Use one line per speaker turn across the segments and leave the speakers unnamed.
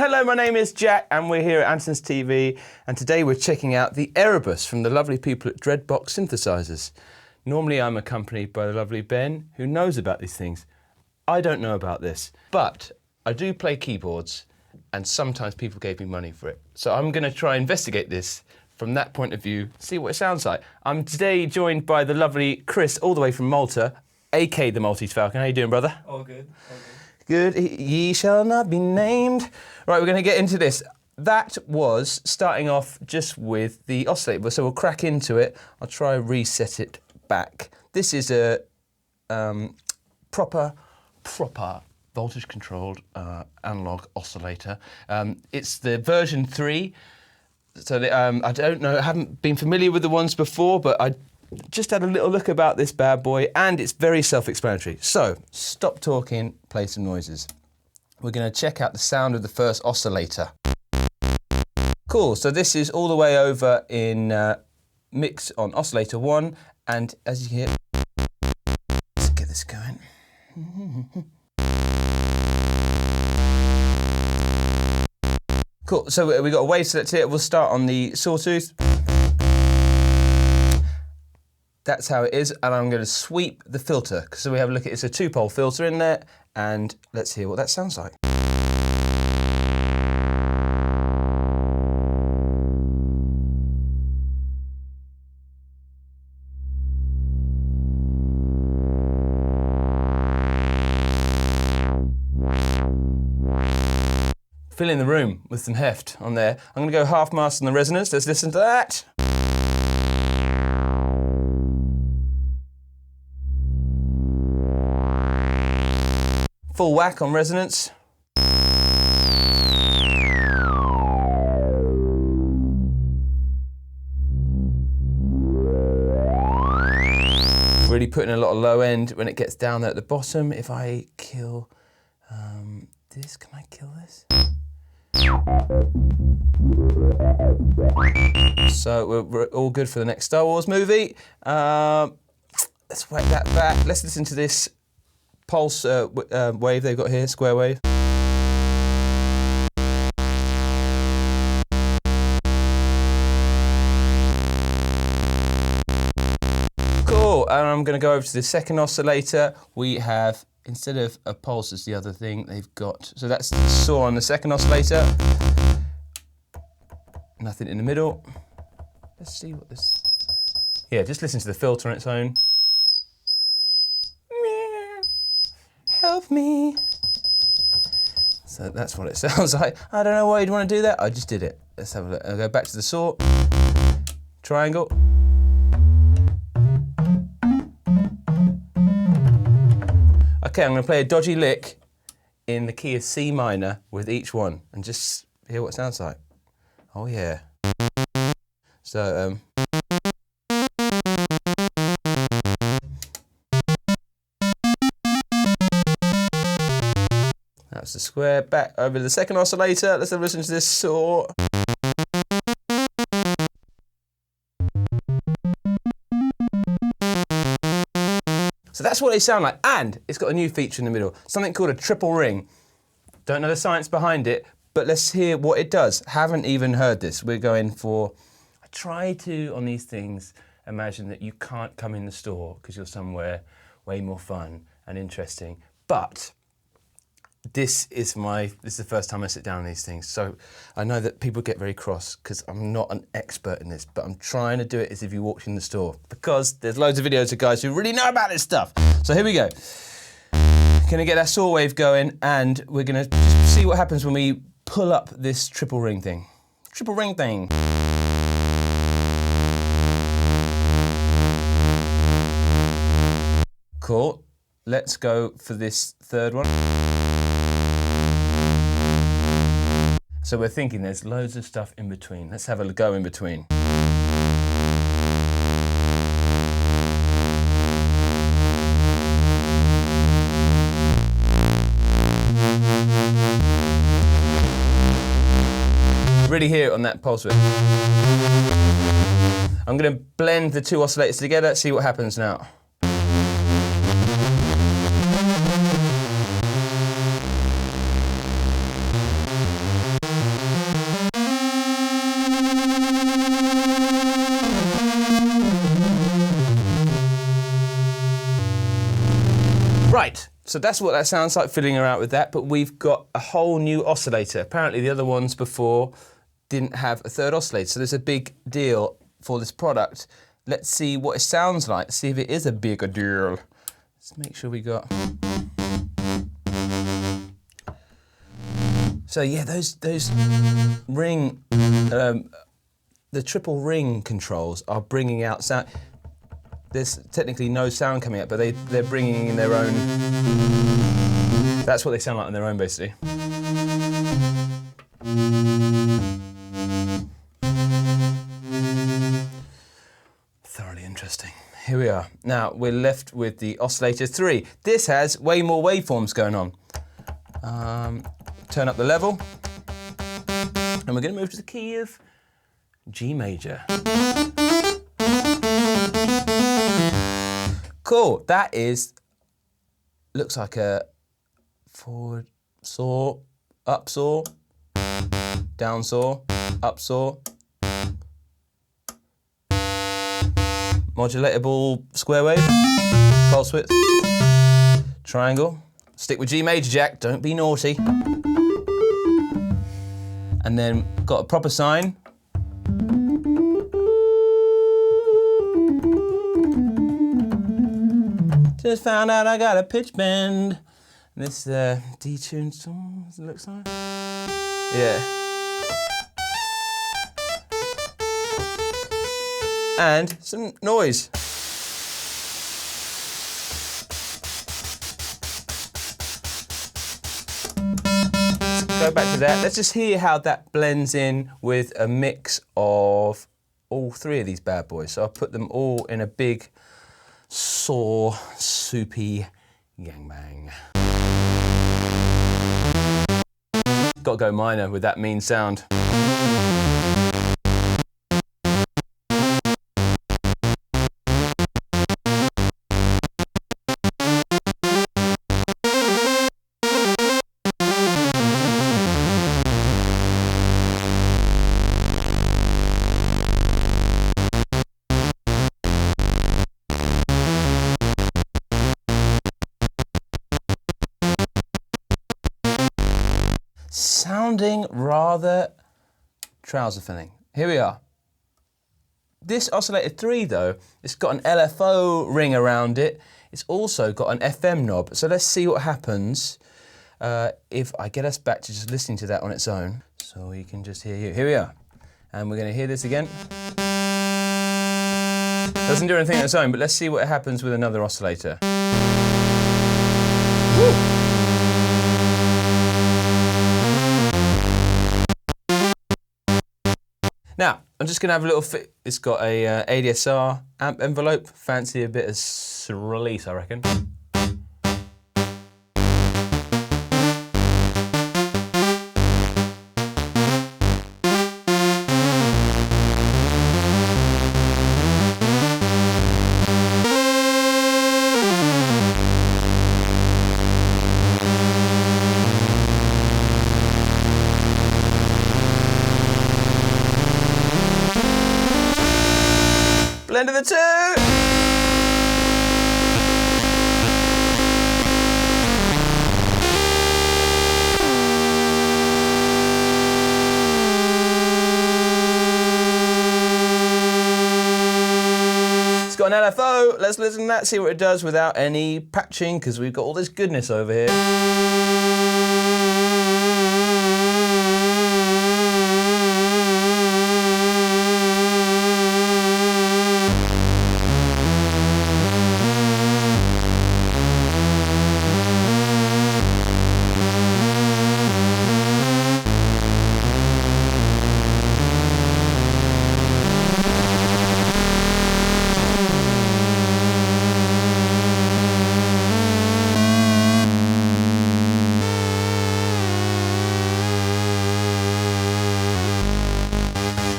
hello, my name is Jack and we're here at Andertons TV, and today we're checking out the Erebus from the lovely people at Dreadbox Synthesizers. Normally I'm accompanied by the lovely Ben, who knows about these things. I don't know about this, but I do play keyboards and sometimes people gave me money for it. So I'm going to try and investigate this from that point of view, see what it sounds like. I'm today joined by the lovely Chris, all the way from Malta, aka the Maltese Falcon. How you doing, brother?
All good, all
Good,
good.
ye shall not be named. Right, we're going to get into this. That was starting off just with the oscillator, so we'll crack into it. I'll try and reset it back. This is a proper voltage-controlled analog oscillator. It's the version 3. So I don't know, I haven't been familiar with the ones before, but I just had a little look about this bad boy, and it's very self-explanatory. So, stop talking, play some noises. We're going to check out the sound of the first oscillator. Cool, so this is all the way over in mix on oscillator 1, and as you hear, let's get this going. Cool, so we've got a wave select here. We'll start on the sawtooth. That's how it is, and I'm going to sweep the filter. So we have a look at it's a 2-pole filter in there, and let's hear what that sounds like. Filling the room with some heft on there. I'm going to go half mast on the resonance. Let's listen to that. Full whack on resonance. Really putting a lot of low end when it gets down there at the bottom. If I kill this, can I kill this? So we're all good for the next Star Wars movie. Let's whack that back. Let's listen to this pulse wave they've got here, square wave. Cool, and I'm going to go over to the second oscillator. We have, instead of a pulse as the other thing, they've got, so that's the saw on the second oscillator. Nothing in the middle. Let's see what this, yeah, just listen to the filter on its own. Help me. So that's what it sounds like. I don't know why you'd want to do that. I just did it. Let's have a look. I'll go back to the saw. Triangle. Okay, I'm going to play a dodgy lick in the key of C minor with each one and just hear what it sounds like. Oh yeah. So, that's the square. Back over to the second oscillator. Let's have a listen to this saw. So that's what they sound like, and it's got a new feature in the middle, something called a triple ring. Don't know the science behind it, but let's hear what it does. Haven't even heard this. We're going for, I try to, on these things, imagine that you can't come in the store because you're somewhere way more fun and interesting, but this is the first time I sit down on these things, so I know that people get very cross because I'm not an expert in this, but I'm trying to do it as if you walked in the store because there's loads of videos of guys who really know about this stuff. So here we go. Gonna get that saw wave going, and we're gonna just see what happens when we pull up this triple ring thing. Triple ring thing. Cool. Let's go for this third one. So we're thinking there's loads of stuff in between. Let's have a go in between. Really hear it on that pulse width. I'm going to blend the two oscillators together, see what happens now. So that's what that sounds like, fiddling around with that, but we've got a whole new oscillator. Apparently the other ones before didn't have a third oscillator, so there's a big deal for this product. Let's see what it sounds like, see if it is a bigger deal. Let's make sure we got... So yeah, those ring, the triple ring controls are bringing out sound. There's technically no sound coming out, but they're bringing in their own. That's what they sound like on their own, basically. Thoroughly interesting. Here we are. Now we're left with the Oscillator 3. This has way more waveforms going on. Turn up the level, and we're going to move to the key of G major. Cool, that looks like a forward saw, up saw, down saw, up saw, modulatable square wave, pulse width, triangle. Stick with G major, Jack, don't be naughty. And then got a proper sine. Just found out I got a pitch bend. And this detuned song, as it looks like. Yeah. And some noise. Go back to that. Let's just hear how that blends in with a mix of all three of these bad boys. So I'll put them all in a big saw, soupy gangbang. Got to go minor with that mean sound. Sounding rather trouser filling. Here we are. This Oscillator 3 though, it's got an LFO ring around it. It's also got an FM knob. So let's see what happens if I get us back to just listening to that on its own. So we can just hear you. Here we are. And we're going to hear this again. Doesn't do anything on its own, but let's see what happens with another oscillator. Woo! Now, I'm just going to have a little fit. It's got a ADSR amp envelope. Fancy a bit of release, I reckon. Blend of the two! It's got an LFO. Let's listen to that, see what it does without any patching, because we've got all this goodness over here.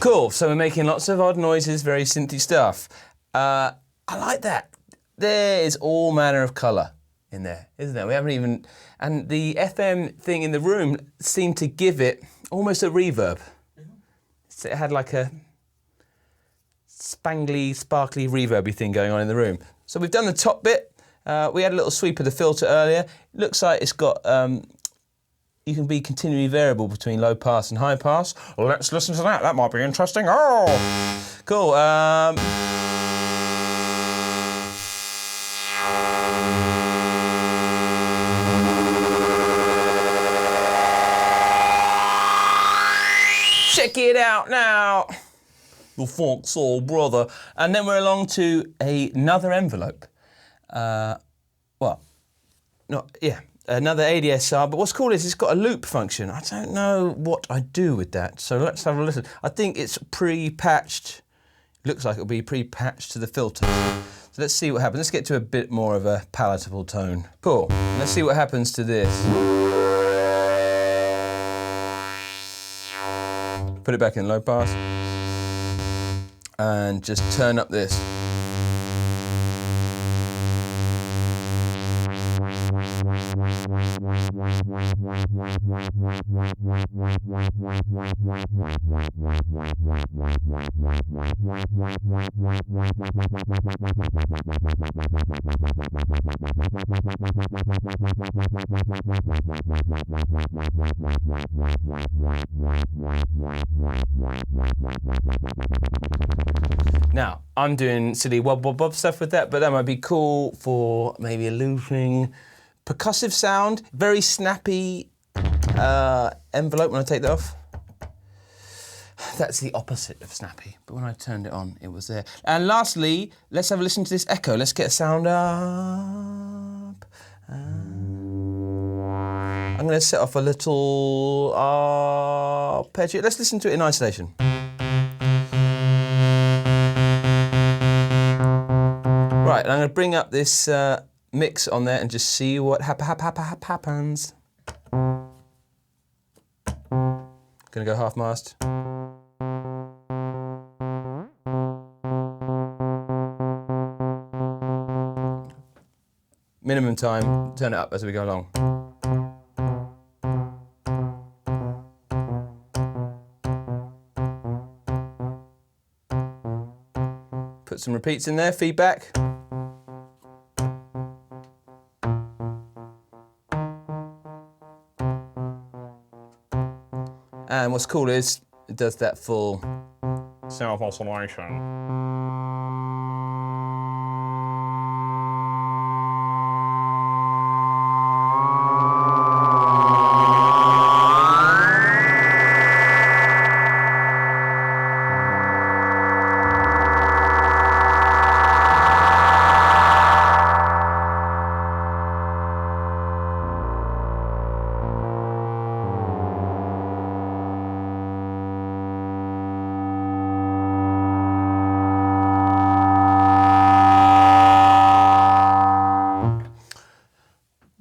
Cool, so we're making lots of odd noises, very synthy stuff. I like that. There is all manner of colour in there, isn't there? We haven't even... And the FM thing in the room seemed to give it almost a reverb. So it had like a spangly, sparkly, reverby thing going on in the room. So we've done the top bit. We had a little sweep of the filter earlier. It looks like it's got, you can be continually variable between low pass and high pass. Well, let's listen to that. That might be interesting. Oh, cool. Check it out now. The funk soul brother. And then we're along to another envelope. Another ADSR, but what's cool is it's got a loop function. I don't know what I do with that, so let's have a listen. I think it's pre-patched. Looks like it'll be pre-patched to the filter. So let's see what happens. Let's get to a bit more of a palatable tone. Cool. Let's see what happens to this. Put it back in low pass. And just turn up this. Now, I'm doing silly wob wob wob stuff with that, but that might be cool for maybe a looping, percussive sound, very snappy envelope when I take that off. That's the opposite of snappy, but when I turned it on, it was there. And lastly, let's have a listen to this echo. Let's get a sound up. I'm going to set off a little arpeggio. Let's listen to it in isolation. Right, and I'm going to bring up this mix on there and just see what happens. Gonna go half mast. Minimum time, turn it up as we go along. Put some repeats in there, feedback. And what's cool is it does that full self-oscillation.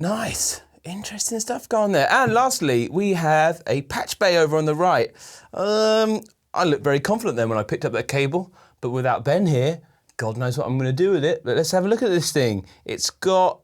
Nice, interesting stuff going there. And lastly, we have a patch bay over on the right. I looked very confident then when I picked up that cable, but without Ben here, God knows what I'm going to do with it. But let's have a look at this thing. It's got,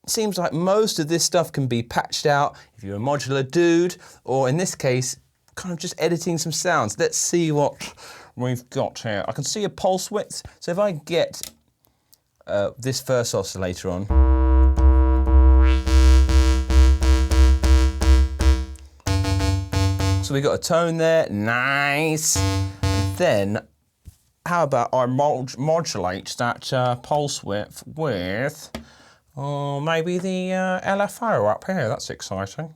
seems like most of this stuff can be patched out if you're a modular dude, or in this case, kind of just editing some sounds. Let's see what we've got here. I can see a pulse width. So if I get this first oscillator on, so we got a tone there, nice. And then, how about I modulate that pulse width with, maybe the LFO up here, that's exciting.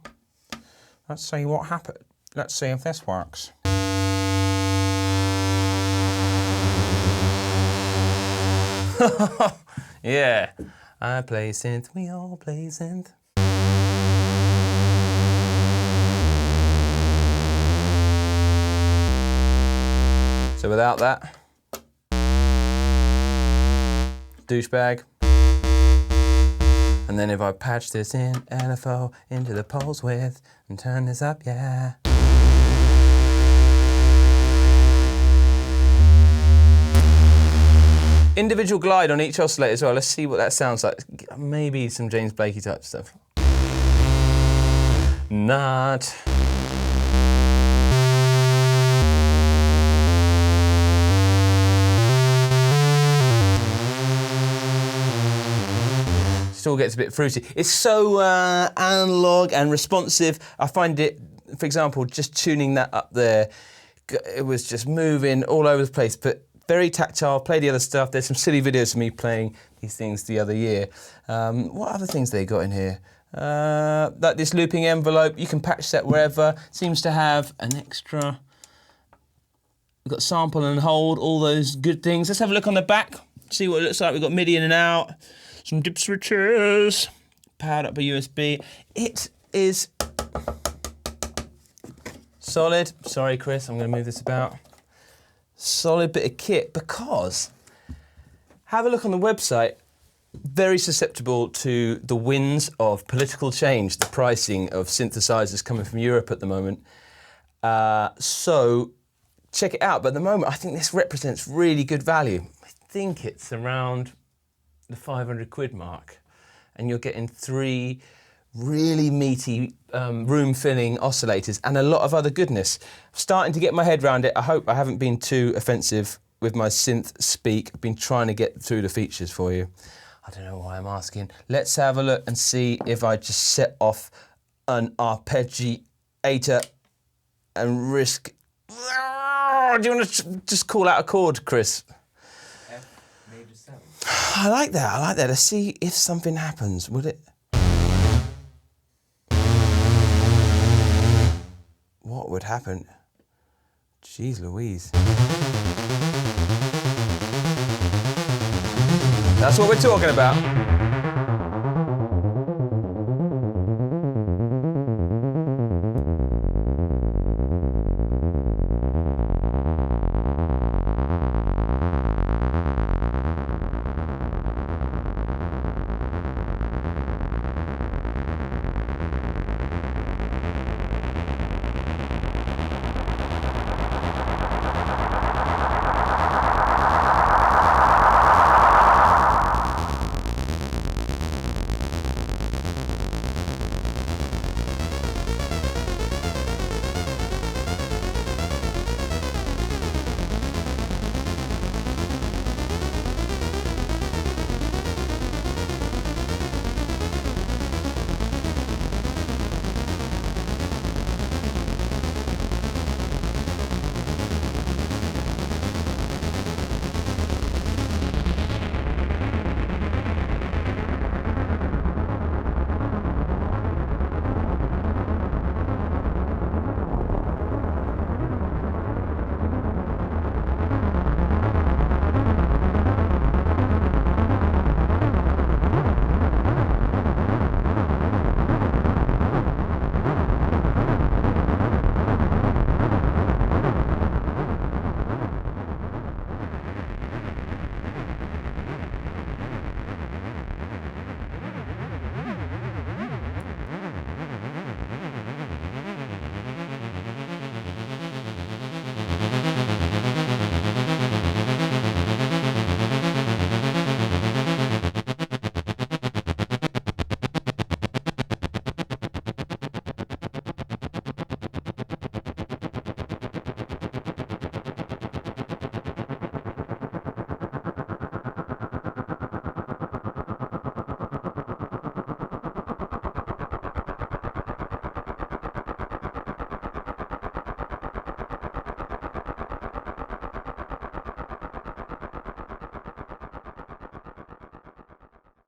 Let's see what happens. Let's see if this works. Yeah, I play synth, we all play synth. So without that, douchebag. And then if I patch this in, LFO into the pulse width and turn this up, yeah. Individual glide on each oscillator as well. Let's see what that sounds like. Maybe some James Blakey type stuff. Not. Still gets a bit fruity. It's so analog and responsive. I find it, for example, just tuning that up there, it was just moving all over the place, but very tactile. Play the other stuff. There's some silly videos of me playing these things the other year. What other things they got in here? Like this looping envelope, you can patch that wherever. Seems to have an extra. We've got sample and hold, all those good things. Let's have a look on the back, see what it looks like. We've got MIDI in and out, some dip switches, powered up by USB. It is solid. Sorry, Chris, I'm going to move this about. Solid bit of kit, because have a look on the website. Very susceptible to the winds of political change, the pricing of synthesizers coming from Europe at the moment. So check it out. But at the moment, I think this represents really good value. I think it's around the 500 quid mark. And you're getting 3 really meaty, room-filling oscillators and a lot of other goodness. Starting to get my head around it. I hope I haven't been too offensive with my synth speak. I've been trying to get through the features for you. I don't know why I'm asking. Let's have a look and see if I just set off an arpeggiator and risk. Do you want to just call out a chord, Chris?
F major 7.
I like that. I like that. Let's see if something happens. Would it? What would happen? Jeez Louise. That's what we're talking about.